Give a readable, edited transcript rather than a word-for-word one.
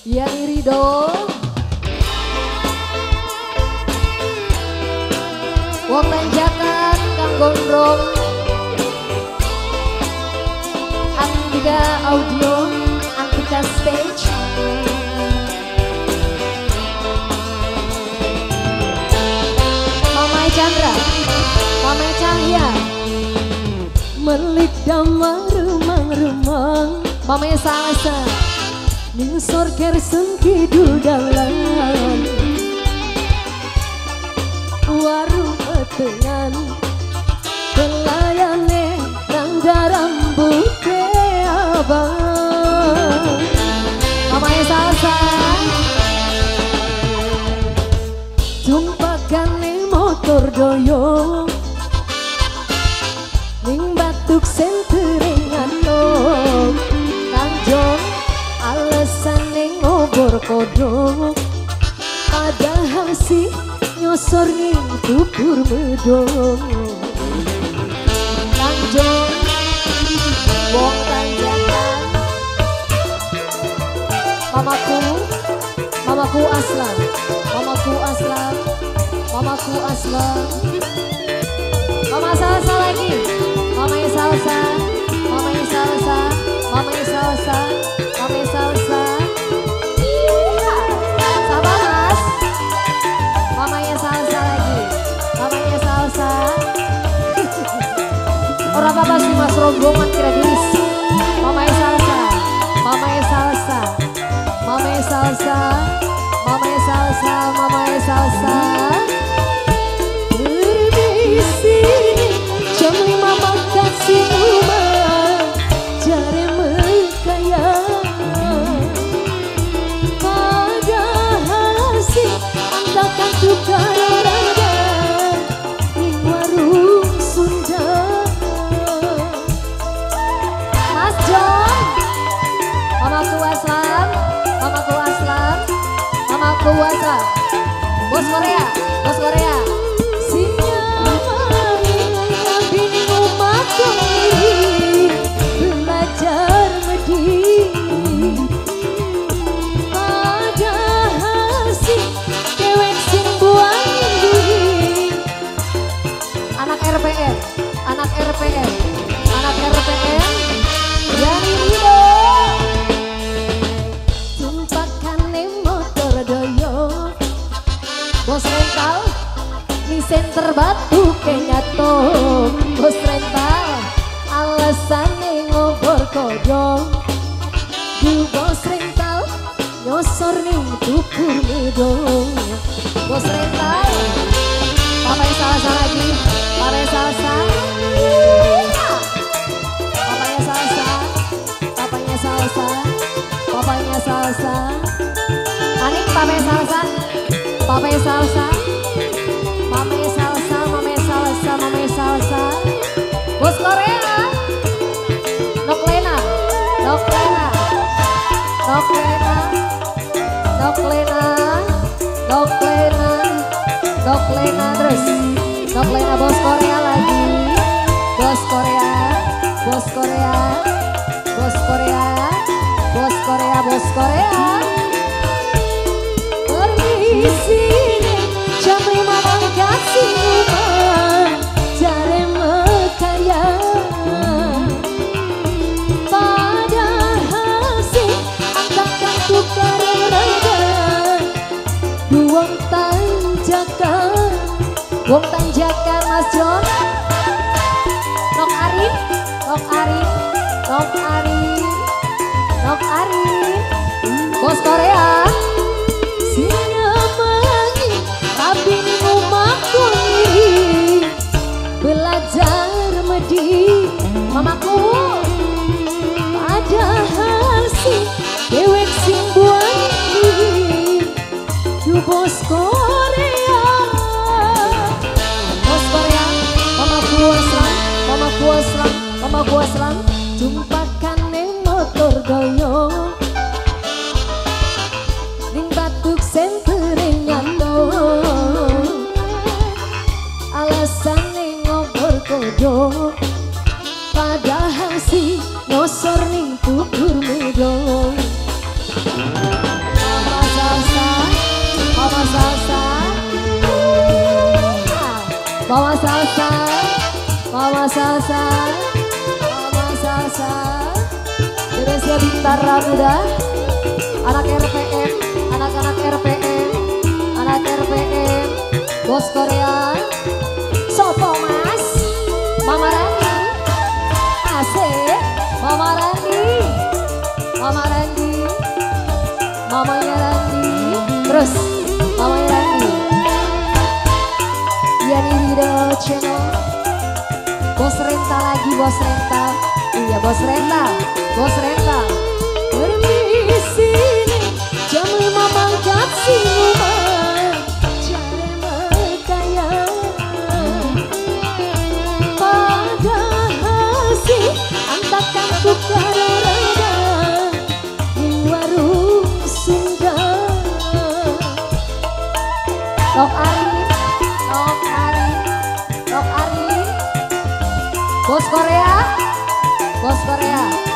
Yani Rido, wong tanjakan Kang Gondrong, Antika Audio, Antika Stage, Mama Chandra, Mama Cahya, Melik damar remang-remang, Mama Salsa, ning sorger sengkidul dalan, warung etengan, pelayane nang rambut abang, Mama Salsa, jumpakan ning motor doyong, ning batuk sentering atok, Kang Jong alasan ning ngobor kodok, padahal si nyosor ning kubur medong. Kang Jong wong tanjakan, mamaku Aslan, mamaku Aslan, mamaku Aslan. Mama Salsa lagi, Mama Salsa, Mama Salsa, Mama Salsa, Mama Salsa. Sama Mas, Mamanya Salsa lagi, Mamanya Salsa. Orang apa sih Mas rombongan kira gelis. Mamanya Salsa, Mamanya Salsa, Mamanya Salsa, Mamanya Salsa, Mamanya Salsa. Jam 5 makan si rumah jare mekaya, padahal si antakan tukar raga di warung Sunda. Mas John, mamaku Aslan, mamaku Aslan, mamaku Aslan, bos Korea, bos Korea. Belajar medhi, padahal si dewek sing buang anak RPM, anak RPM, anak RPM. Yani Rido, jumpakane motor doyo, bos rental ni senter batu kenyato, bos rental alasane ngobor kodong, du bos rental nyosor ning kubur medong. Bos rental, Papanya Salsa lagi, Papanya Salsa, Papanya Salsa, Papanya Salsa, Papanya Salsa. Anik Papanya Salsa, Papanya Salsa, Mamanya Salsa, Mamanya Salsa, Mamanya Salsa. Bos Korea, Noklena, Noklena, Noklena, Noklena, Noklena, Noklena terus, Noklena bos Korea lagi, bos Korea, bos Korea, bos Korea, bos Korea, bos Korea. Permisi jam 5 makan si rumah jare mekaya, padahal si antakan tukar raga wong tanjakan, wong tanjakan. Mas John, Nok Arif, Nok Arif, Nok Arif, Nok Arif, bos Korea. Tapi ning omahku iri, belajar medhi mamaku, padahal si dewek sing buang diri, du bos Korea, bos Korea. Mamaku Aslan, mamaku Aslan, mamaku Aslan, jumpakan ning motor doyong, salsa, mama salsa. Indonesia Bintara Muda, anak RPM, anak-anak RPM, anak RPM, bos Korea. Sopo mas, Mama Randi, asik, Mama Randi, Mama Randi, mamanya Randi, terus mamanya Randi. Yani Rido Channel, bos rental lagi, bos rental, iya bos rental, bos rental. Permisi, jam 5 mangkat sinuman, jare mekaya. Padahal si antakan tukar reda di warung Sunda. Tok Ari, Tok Ari, Tok Ari, bos Korea, bos Korea.